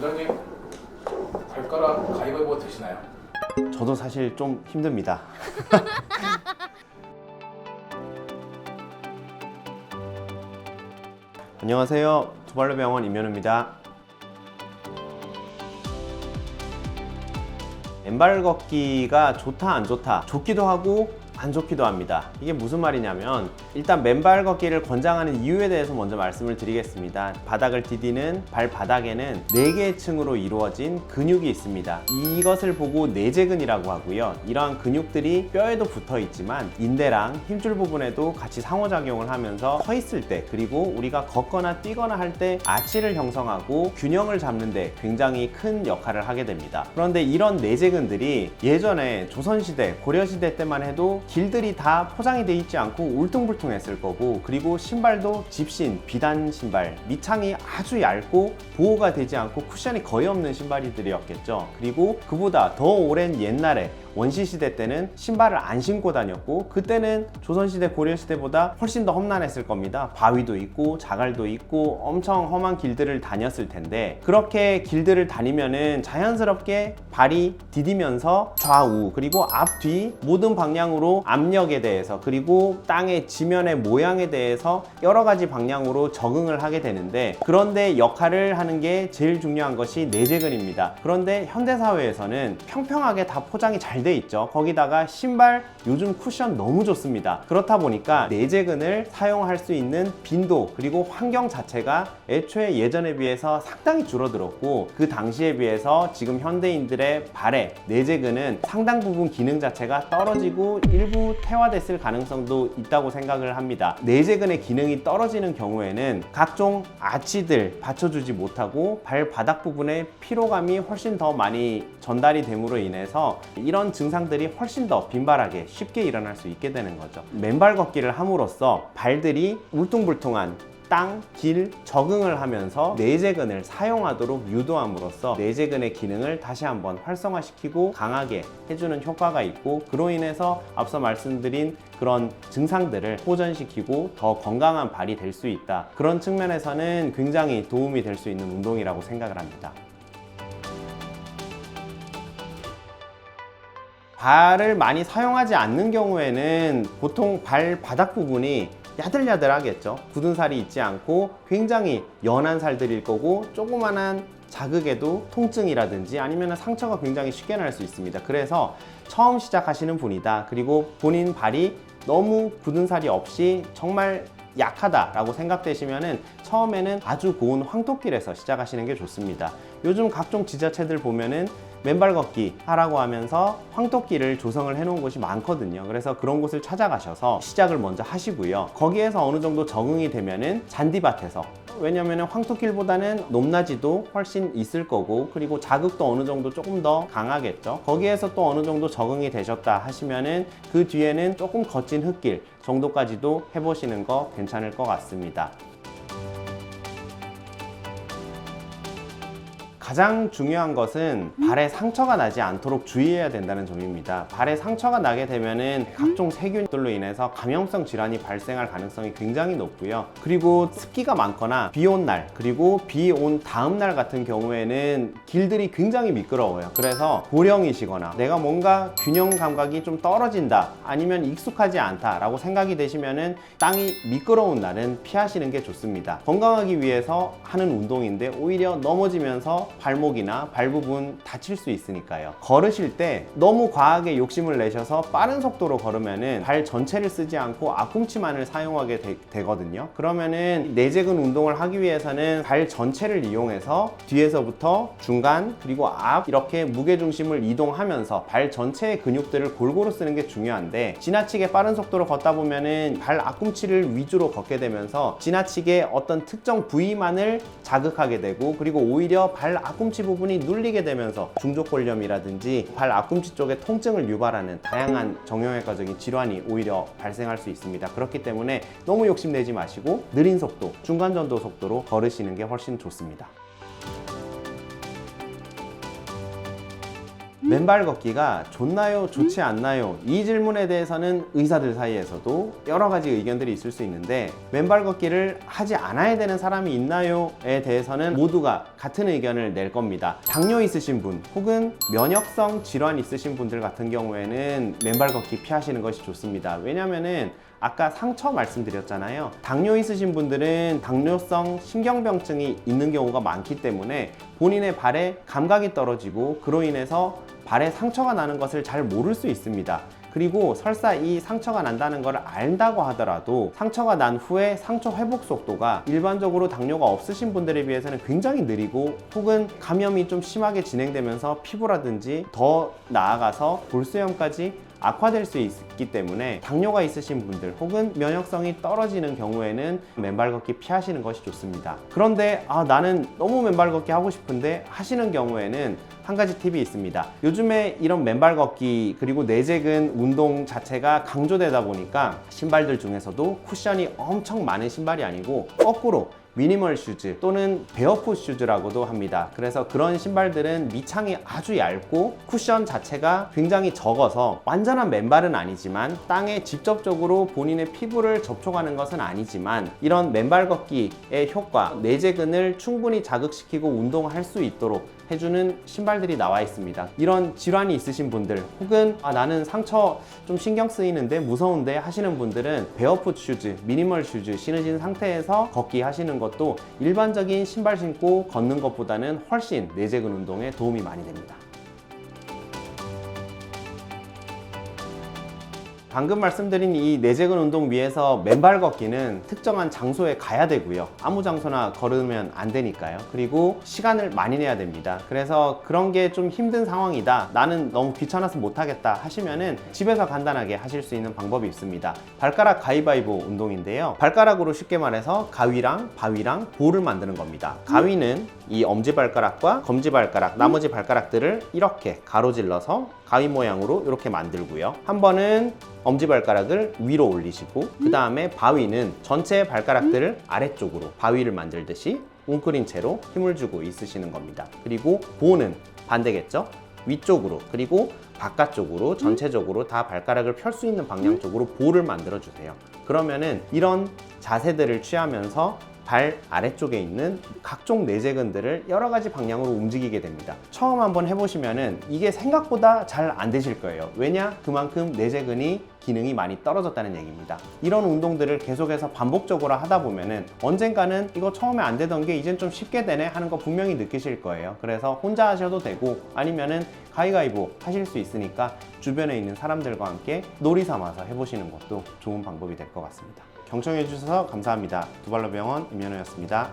부장님 발가락 가위바위보 되시나요? 저도 사실 좀 힘듭니다. 안녕하세요. 두발로병원 임현우입니다. 맨발 걷기가 좋다 안 좋다, 좋기도 하고 안 좋기도 합니다. 이게 무슨 말이냐면, 일단 맨발 걷기를 권장하는 이유에 대해서 먼저 말씀을 드리겠습니다. 바닥을 디디는 발바닥에는 4개의 층으로 이루어진 근육이 있습니다. 이것을 보고 내재근이라고 하고요. 이러한 근육들이 뼈에도 붙어 있지만 인대랑 힘줄 부분에도 같이 상호작용을 하면서 서 있을 때, 그리고 우리가 걷거나 뛰거나 할 때 아치를 형성하고 균형을 잡는 데 굉장히 큰 역할을 하게 됩니다. 그런데 이런 내재근들이 예전에 조선시대, 고려시대 때만 해도 길들이 다 포장이 돼 있지 않고 울퉁불퉁했을 거고, 그리고 신발도 집신, 비단 신발, 밑창이 아주 얇고 보호가 되지 않고 쿠션이 거의 없는 신발들이었겠죠. 그리고 그보다 더 오랜 옛날에 원시시대 때는 신발을 안 신고 다녔고, 그때는 조선시대, 고려시대보다 훨씬 더 험난했을 겁니다. 바위도 있고 자갈도 있고 엄청 험한 길들을 다녔을 텐데, 그렇게 길들을 다니면은 자연스럽게 발이 디디면서 좌우 그리고 앞뒤 모든 방향으로 압력에 대해서, 그리고 땅의 지면의 모양에 대해서 여러 가지 방향으로 적응을 하게 되는데, 그런데 역할을 하는 게 제일 중요한 것이 내재근입니다. 그런데 현대사회에서는 평평하게 다 포장이 잘 돼 있죠. 거기다가 신발 요즘 쿠션 너무 좋습니다. 그렇다 보니까 내재근을 사용할 수 있는 빈도 그리고 환경 자체가 애초에 예전에 비해서 상당히 줄어들었고, 그 당시에 비해서 지금 현대인들의 발에 내재근은 상당 부분 기능 자체가 떨어지고 일부 퇴화됐을 가능성도 있다고 생각을 합니다. 내재근의 기능이 떨어지는 경우에는 각종 아치들 받쳐주지 못하고 발바닥 부분에 피로감이 훨씬 더 많이 전달이 됨으로 인해서 이런 증상들이 훨씬 더 빈발하게 쉽게 일어날 수 있게 되는 거죠. 맨발 걷기를 함으로써 발들이 울퉁불퉁한 땅, 길, 적응을 하면서 내재근을 사용하도록 유도함으로써 내재근의 기능을 다시 한번 활성화시키고 강하게 해주는 효과가 있고, 그로 인해서 앞서 말씀드린 그런 증상들을 호전시키고 더 건강한 발이 될 수 있다. 그런 측면에서는 굉장히 도움이 될 수 있는 운동이라고 생각을 합니다. 발을 많이 사용하지 않는 경우에는 보통 발바닥 부분이 야들야들하겠죠. 굳은 살이 있지 않고 굉장히 연한 살들일 거고, 조그만한 자극에도 통증이라든지 아니면 상처가 굉장히 쉽게 날 수 있습니다. 그래서 처음 시작하시는 분이다, 그리고 본인 발이 너무 굳은 살이 없이 정말 약하다라고 생각되시면은 처음에는 아주 고운 황토길에서 시작하시는 게 좋습니다. 요즘 각종 지자체들 보면은 맨발 걷기 하라고 하면서 황토길을 조성을 해 놓은 곳이 많거든요. 그래서 그런 곳을 찾아가셔서 시작을 먼저 하시고요. 거기에서 어느 정도 적응이 되면은 잔디밭에서, 왜냐면은 황토길보다는 높낮이도 훨씬 있을 거고, 그리고 자극도 어느 정도 조금 더 강하겠죠. 거기에서 또 어느 정도 적응이 되셨다 하시면은 그 뒤에는 조금 거친 흙길 정도까지도 해보시는 거 괜찮을 것 같습니다. 가장 중요한 것은 발에 상처가 나지 않도록 주의해야 된다는 점입니다. 발에 상처가 나게 되면은 각종 세균들로 인해서 감염성 질환이 발생할 가능성이 굉장히 높고요. 그리고 습기가 많거나 비 온 날, 그리고 비 온 다음 날 같은 경우에는 길들이 굉장히 미끄러워요. 그래서 고령이시거나 내가 뭔가 균형 감각이 좀 떨어진다, 아니면 익숙하지 않다 라고 생각이 되시면은 땅이 미끄러운 날은 피하시는 게 좋습니다. 건강하기 위해서 하는 운동인데 오히려 넘어지면서 발목이나 발 부분 다칠 수 있으니까요. 걸으실 때 너무 과하게 욕심을 내셔서 빠른 속도로 걸으면은 발 전체를 쓰지 않고 앞꿈치만을 사용하게 되거든요. 그러면은 내재근 운동을 하기 위해서는 발 전체를 이용해서 뒤에서부터 중간 그리고 앞 이렇게 무게중심을 이동하면서 발 전체의 근육들을 골고루 쓰는 게 중요한데, 지나치게 빠른 속도로 걷다 보면은 발 앞꿈치를 위주로 걷게 되면서 지나치게 어떤 특정 부위만을 자극하게 되고, 그리고 오히려 발 앞꿈치 부분이 눌리게 되면서 중족골염이라든지 발 앞꿈치 쪽에 통증을 유발하는 다양한 정형외과적인 질환이 오히려 발생할 수 있습니다. 그렇기 때문에 너무 욕심내지 마시고 느린 속도, 중간전도 속도로 걸으시는 게 훨씬 좋습니다. 맨발 걷기가 좋나요? 좋지 않나요? 이 질문에 대해서는 의사들 사이에서도 여러 가지 의견들이 있을 수 있는데, 맨발 걷기를 하지 않아야 되는 사람이 있나요?에 대해서는 모두가 같은 의견을 낼 겁니다. 당뇨 있으신 분 혹은 면역성 질환 있으신 분들 같은 경우에는 맨발 걷기 피하시는 것이 좋습니다. 왜냐면은 아까 상처 말씀드렸잖아요. 당뇨 있으신 분들은 당뇨성 신경병증이 있는 경우가 많기 때문에 본인의 발에 감각이 떨어지고 그로 인해서 발에 상처가 나는 것을 잘 모를 수 있습니다. 그리고 설사 이 상처가 난다는 걸 안다고 하더라도 상처가 난 후에 상처 회복 속도가 일반적으로 당뇨가 없으신 분들에 비해서는 굉장히 느리고, 혹은 감염이 좀 심하게 진행되면서 피부라든지 더 나아가서 볼수염까지 악화될 수 있기 때문에 당뇨가 있으신 분들 혹은 면역성이 떨어지는 경우에는 맨발 걷기 피하시는 것이 좋습니다. 그런데 나는 너무 맨발 걷기 하고 싶은데 하시는 경우에는 한 가지 팁이 있습니다. 요즘에 이런 맨발 걷기 그리고 내재근 운동 자체가 강조되다 보니까 신발들 중에서도 쿠션이 엄청 많은 신발이 아니고 거꾸로 미니멀 슈즈 또는 베어풋 슈즈라고도 합니다. 그래서 그런 신발들은 밑창이 아주 얇고 쿠션 자체가 굉장히 적어서 완전한 맨발은 아니지만 땅에 직접적으로 본인의 피부를 접촉하는 것은 아니지만 이런 맨발 걷기의 효과, 내재근을 충분히 자극시키고 운동할 수 있도록 해주는 신발들이 나와 있습니다. 이런 질환이 있으신 분들 혹은 나는 상처 좀 신경 쓰이는데 무서운데 하시는 분들은 베어풋 슈즈, 미니멀 슈즈 신으신 상태에서 걷기 하시는 것도 일반적인 신발 신고 걷는 것보다는 훨씬 내재근 운동에 도움이 많이 됩니다. 방금 말씀드린 이 내재근 운동 위해서 맨발 걷기는 특정한 장소에 가야 되고요. 아무 장소나 걸으면 안 되니까요. 그리고 시간을 많이 내야 됩니다. 그래서 그런 게 좀 힘든 상황이다, 나는 너무 귀찮아서 못하겠다 하시면은 집에서 간단하게 하실 수 있는 방법이 있습니다. 발가락 가위바위보 운동인데요. 발가락으로 쉽게 말해서 가위랑 바위랑 볼을 만드는 겁니다. 가위는 이 엄지발가락과 검지발가락, 나머지 발가락들을 이렇게 가로질러서 가위 모양으로 이렇게 만들고요. 한 번은 엄지발가락을 위로 올리시고, 그 다음에 바위는 전체 발가락들을 아래쪽으로 바위를 만들듯이 웅크린 채로 힘을 주고 있으시는 겁니다. 그리고 보는 반대겠죠? 위쪽으로 그리고 바깥쪽으로 전체적으로 다 발가락을 펼 수 있는 방향 쪽으로 볼을 만들어 주세요. 그러면은 이런 자세들을 취하면서 발 아래쪽에 있는 각종 내재근들을 여러 가지 방향으로 움직이게 됩니다. 처음 한번 해보시면은 이게 생각보다 잘 안 되실 거예요. 왜냐? 그만큼 내재근이 기능이 많이 떨어졌다는 얘기입니다. 이런 운동들을 계속해서 반복적으로 하다 보면은 언젠가는 이거 처음에 안 되던 게 이젠 좀 쉽게 되네 하는 거 분명히 느끼실 거예요. 그래서 혼자 하셔도 되고 아니면은 가위가위보 하실 수 있으니까 주변에 있는 사람들과 함께 놀이 삼아서 해보시는 것도 좋은 방법이 될 것 같습니다. 경청해 주셔서 감사합니다. 두발로병원 임현우였습니다.